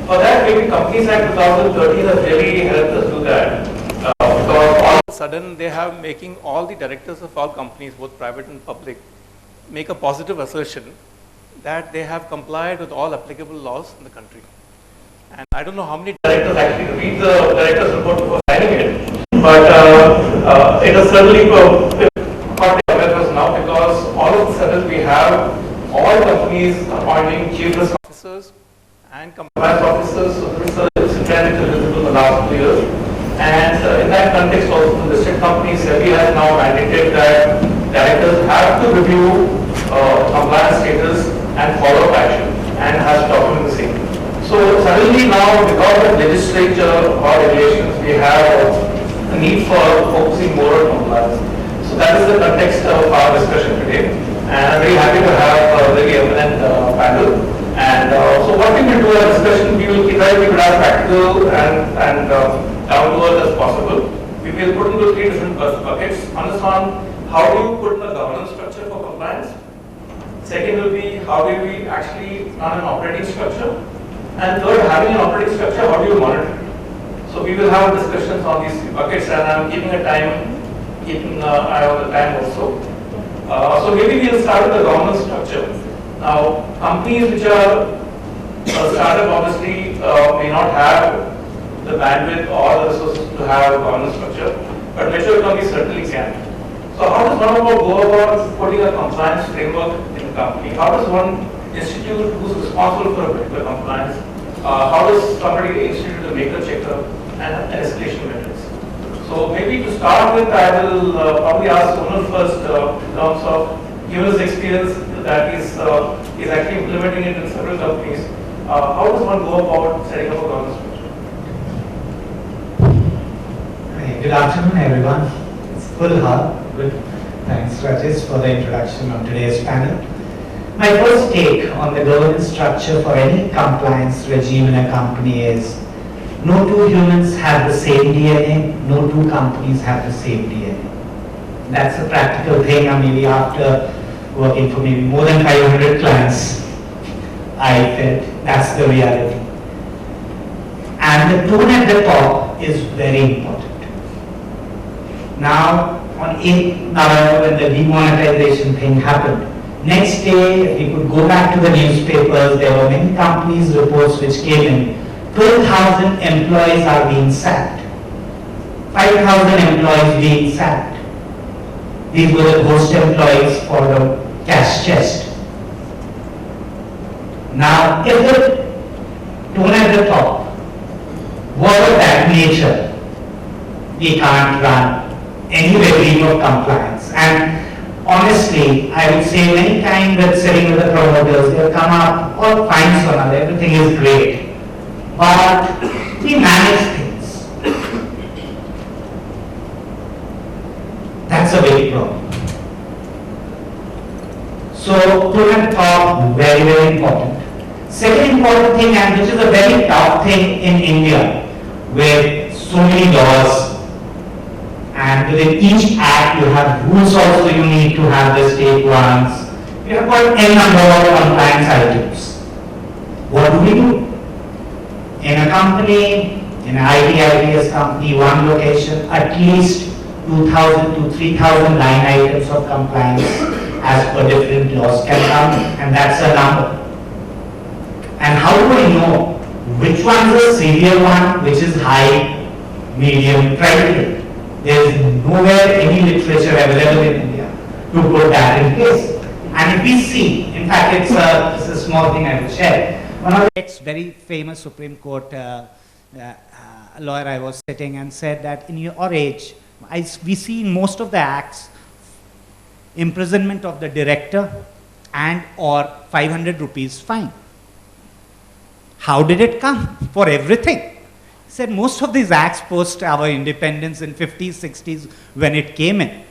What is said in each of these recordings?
For that, maybe Companies Act 2013 has really helped us do that. Because all of a sudden they have making all the directors of all companies, both private and public, make a positive assertion that they have complied with all applicable laws in the country. And I don't know how many directors actually read the director's report before signing it, but it has certainly caught the awareness now, because all of a sudden we have all companies appointing chief risk officers and compliance officers. So this is a trend which is visible in the last 2 years. And in that context also, the listed companies, SEBI has now mandated that directors have to review compliance status and follow up action, and has to document the same. So suddenly now, because of legislature or regulations, we have a need for focusing more on compliance. So that is the context of our discussion today. And I'm very happy to have a very eminent panel. And so what we will do in our discussion, we will try to keep it as practical and down to earth as possible. We will put into 3 different buckets. One is on how do you put in a governance structure for compliance. Second will be how do we actually run an operating structure. And third, having an operating structure, how do you monitor it? So we will have discussions on these 3 buckets, and I'm keeping an eye on the time also. So maybe we'll start with the governance structure. Now, companies which are startup obviously may not have the bandwidth or the resources to have a governance structure, but mature companies certainly can. So how does one go about putting a compliance framework in a company? How does one institute who's responsible for a particular compliance? How does somebody institute a maker checker and escalation metrics? So maybe to start with, I will probably ask Sonal first in terms of, given his experience that he's actually implementing it in several companies, how does one go about setting up a governance structure? Good afternoon, everyone. It's full hall. Good. Thanks, Rajesh, for the introduction of today's panel. My first take on the governance structure for any compliance regime in a company is no 2 humans have the same DNA, no 2 companies have the same DNA. That's a practical thing, and maybe after working for maybe more than 500 clients, I felt that's the reality. And the tone at the top is very important. Now, on 8th November, when the demonetization thing happened, next day, if we could go back to the newspapers, there were many companies' reports which came in. 12,000 employees are being sacked. 5,000 employees being sacked. These were the ghost employees for the cash chest. Now, if the tone at the top was of that nature, we can't run any regime of compliance. And honestly, I would say many times with sitting with the promoters, they'll come up, all fine, Sonal, everything is great. But we manage things. That's a big problem. So, tone at the top, very, very important. Second important thing, and which is a very tough thing in India, with so many laws, and within each act you have rules also you need to have the state ones. You have got n number of compliance items. What do? In a company, in an ITS company, one location, at least 2,000 to 3,000 line items of compliance as per different laws can come, and that's a number. And how do I know which one is a severe one, which is high, medium, critical? There is nowhere any literature available in India to put that in place. And if we see, in fact, it's a small thing I will share. One of the very famous Supreme Court lawyer I was sitting and said that in your age, we see in most of the acts imprisonment of the director and or 500 rupees fine. How did it come? For everything. He said most of these acts post our independence in 50s, 60s when it came in.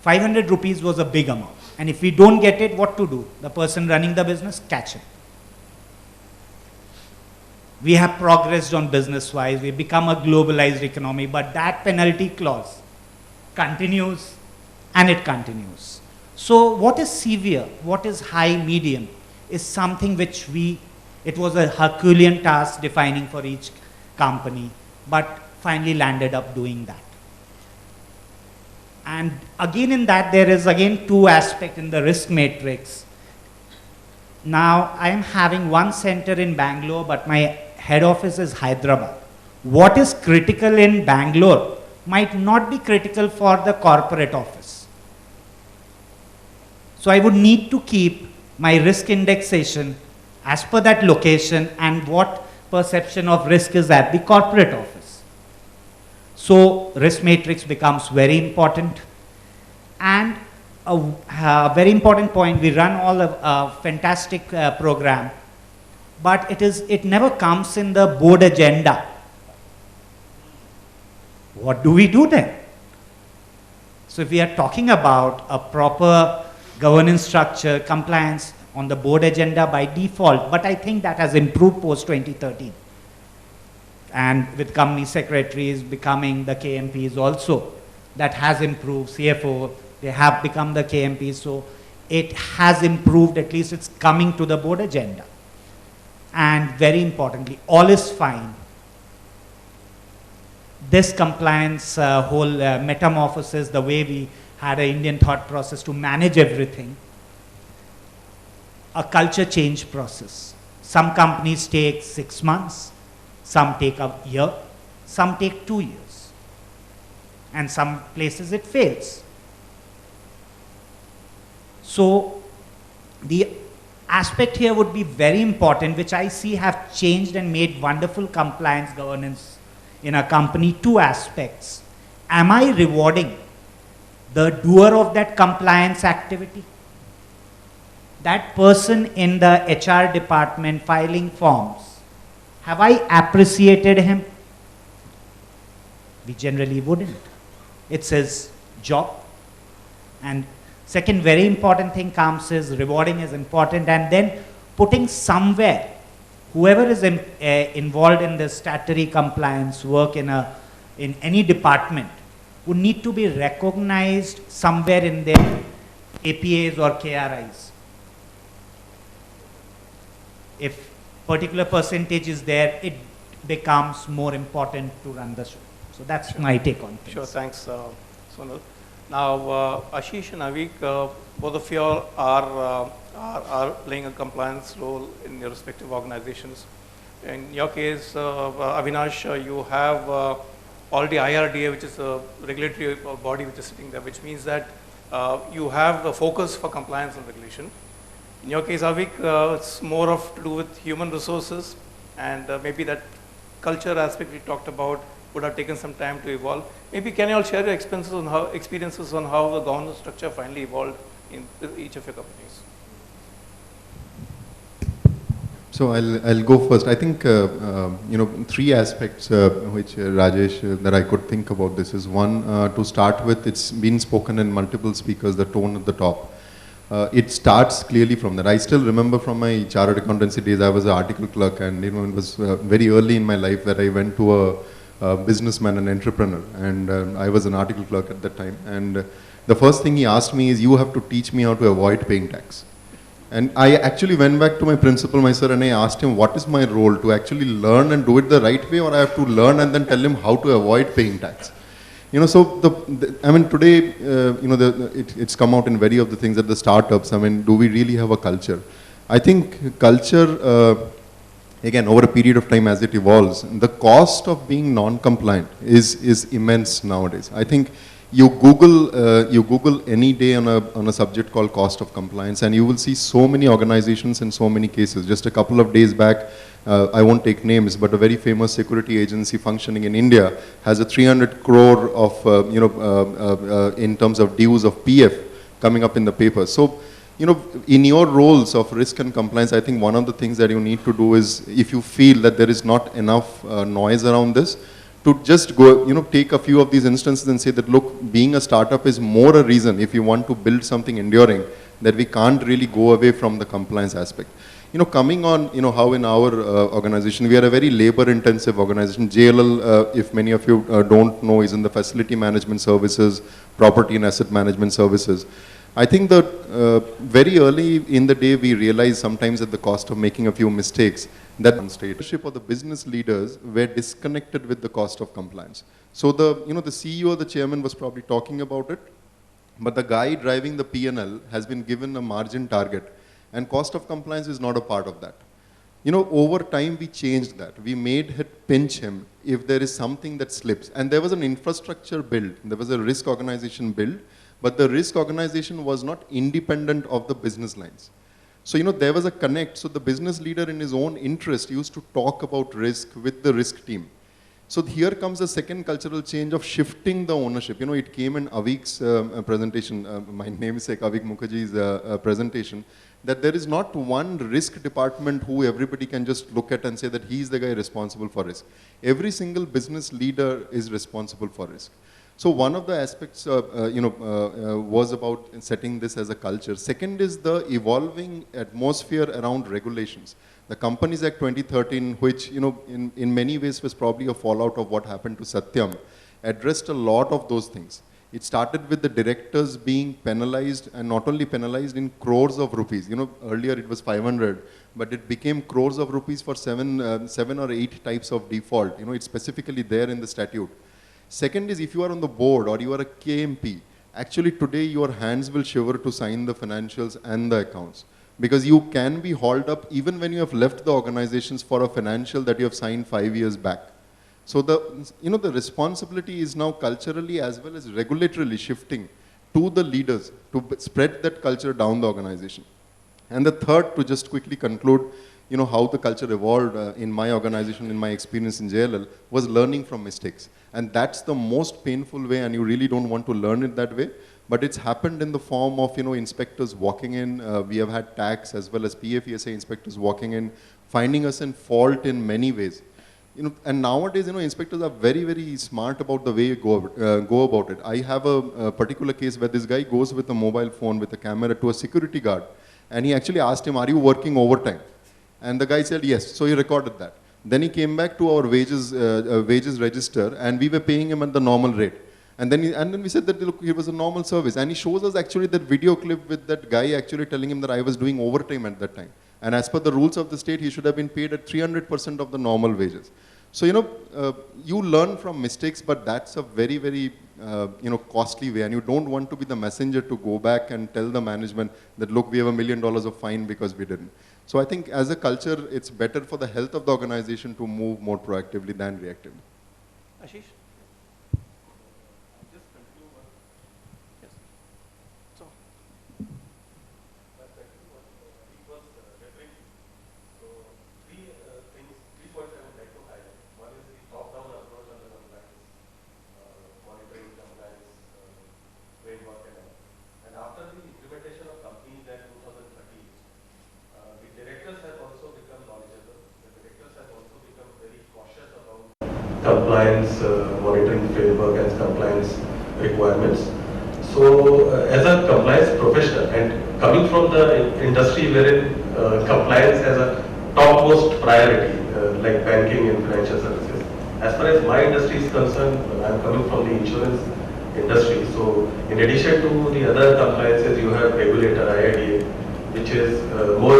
500 rupees was a big amount. And if we don't get it, what to do? The person running the business, catch him. We have progressed on business-wise. We've become a globalized economy, but that penalty clause continues and it continues. So what is severe, what is high, medium, is something which we It was a Herculean task defining for each company, but finally landed up doing that. And again in that, there is again two aspects in the risk matrix. Now, I am having one center in Bangalore, but my head office is Hyderabad. What is critical in Bangalore might not be critical for the corporate office. So I would need to keep my risk indexation as per that location and what perception of risk is at the corporate office. So risk matrix becomes very important. And a very important point, we run all a fantastic program, but it never comes in the board agenda. What do we do then? So if we are talking about a proper governance structure, compliance on the board agenda by default, but I think that has improved post 2013. And with company secretaries becoming the KMPs also, that has improved. CFO, they have become the KMPs, so it has improved, at least it's coming to the board agenda. And very importantly, all is fine. This compliance whole metamorphosis, the way we had an Indian thought process to manage everything, a culture change process. Some companies take 6 months, some take a year, some take 2 years, and some places it fails. So the aspect here would be very important, which I see have changed and made wonderful compliance governance in a company. Two aspects. Am I rewarding the doer of that compliance activity? That person in the HR department filing forms, have I appreciated him? We generally wouldn't. It's his job. And second very important thing comes is rewarding is important, and then putting somewhere, whoever is involved in the statutory compliance work in any department would need to be recognized somewhere in their APAs or KRIs. If particular percentage is there, it becomes more important to run the show. So that's Sure. my take on things. Sure, thanks, Sonal. Now, Ashish and Avik, both of you all are playing a compliance role in your respective organizations. In your case, Avinash, you have already IRDA, which is a regulatory body which is sitting there, which means that you have a focus for compliance and regulation. In your case, Avik, it's more of to do with human resources, and maybe that culture aspect we talked about would have taken some time to evolve. Maybe can you all share your experiences on how the governance structure finally evolved in each of your companies? So I'll go first. I think three aspects which Rajesh that I could think about this is one, to start with, it's been spoken in multiple speakers, the tone at the top. It starts clearly from that. I still remember from my chartered accountancy days, I was an article clerk, and it was very early in my life that I went to a businessman, an entrepreneur, and I was an article clerk at that time. And the first thing he asked me is, you have to teach me how to avoid paying tax. And I actually went back to my principal, my sir, and I asked him, what is my role, to actually learn and do it the right way, or I have to learn and then tell him how to avoid paying tax? So I mean, today, it's come out in very of the things that the startups, I mean, do we really have a culture? I think culture, again, over a period of time as it evolves, the cost of being non-compliant is immense nowadays. I think you Google any day on a subject called cost of compliance, and you will see so many organizations in so many cases. Just a couple of days back, I won't take names, but a very famous security agency functioning in India has a 300 crore of, in terms of dues of PF coming up in the paper. So, in your roles of risk and compliance, I think one of the things that you need to do is, if you feel that there is not enough noise around this, to just go, take a few of these instances and say that, look, being a startup is more a reason, if you want to build something enduring, that we can't really go away from the compliance aspect. Coming on, how in our organization, we are a very labor-intensive organization. JLL, if many of you don't know, is in the facility management services, property and asset management services. I think that very early in the day we realized sometimes at the cost of making a few mistakes that leadership or the business leaders were disconnected with the cost of compliance. So the CEO, the chairman was probably talking about it, but the guy driving the P&L has been given a margin target, and cost of compliance is not a part of that. Over time we changed that. We made it pinch him if there is something that slips. And there was an infrastructure build, there was a risk organization build, but the risk organization was not independent of the business lines. So, there was a connect. So the business leader in his own interest used to talk about risk with the risk team. So here comes the second cultural change of shifting the ownership. It came in Avik's presentation, my namesake Avik Mukherjee's presentation, that there is not one risk department who everybody can just look at and say that he's the guy responsible for risk. Every single business leader is responsible for risk. So one of the aspects, was about setting this as a culture. Second is the evolving atmosphere around regulations. The Companies Act 2013, which in many ways was probably a fallout of what happened to Satyam, addressed a lot of those things. It started with the directors being penalized, and not only penalized in crores of rupees. Earlier it was 500, but it became crores of rupees for seven or eight types of default. It's specifically there in the statute. Second is if you are on the board or you are a KMP, actually today your hands will shiver to sign the financials and the accounts. Because you can be hauled up even when you have left the organizations for a financial that you have signed 5 years back. So the responsibility is now culturally as well as regulatorily shifting to the leaders to spread that culture down the organization. And the third, to just quickly conclude, how the culture evolved in my organization, in my experience in JLL, was learning from mistakes. And that's the most painful way, and you really don't want to learn it that way. But it's happened in the form of, inspectors walking in. We have had tax as well as PFESA inspectors walking in, finding us in fault in many ways. And nowadays, inspectors are very, very smart about the way you go about it. I have a particular case where this guy goes with a mobile phone with a camera to a security guard, and he actually asked him, "Are you working overtime?" And the guy said yes. So he recorded that. Then he came back to our wages register, and we were paying him at the normal rate. And then we said that, look, it was a normal service. And he shows us actually that video clip with that guy actually telling him that I was doing overtime at that time. And as per the rules of the state, he should have been paid at 300% of the normal wages. So, you learn from mistakes, but that's a very, very, costly way. And you don't want to be the messenger to go back and tell the management that, look, we have $1 million of fine because we didn't. So I think as a culture, it's better for the health of the organization to move more proactively than reactively. Ashish? Just continue. Yes. So. Three points I would like to highlight. One is the top-down approach on the compliance, monitoring compliance framework and all. And after the implementation of Companies Act 2013, the directors have also become knowledgeable. The directors have also become very cautious about compliance monitoring framework and compliance requirements. So, as a compliance professional and coming from the industry wherein compliance has a topmost priority, like banking and financial services. As far as my industry is concerned, I am coming from the insurance industry. So, in addition to the other compliances, you have regulator IIDA, which is more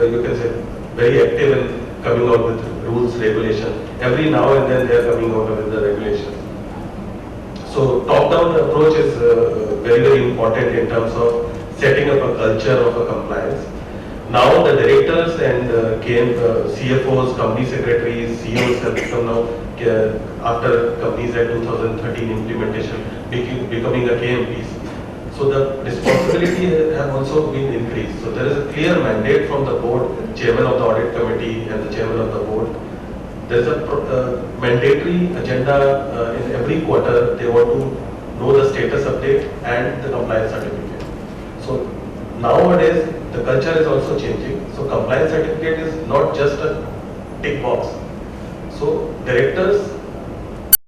you can say, very active in coming out with rules, regulation. Every now and then they are coming out with the regulations. So top-down approach is very, very important in terms of setting up a culture of a compliance. Now the directors and CFOs, company secretaries, CEOs have become now, after Companies Act 2013 implementation, becoming a KMPs. So the responsibility have also been increased. So there is a clear mandate from the board, chairman of the audit committee and the chairman of the board. There is a mandatory agenda in every quarter. They want to know the status update and the compliance certificate. So nowadays the culture is also changing. So compliance certificate is not just a tick box. So directors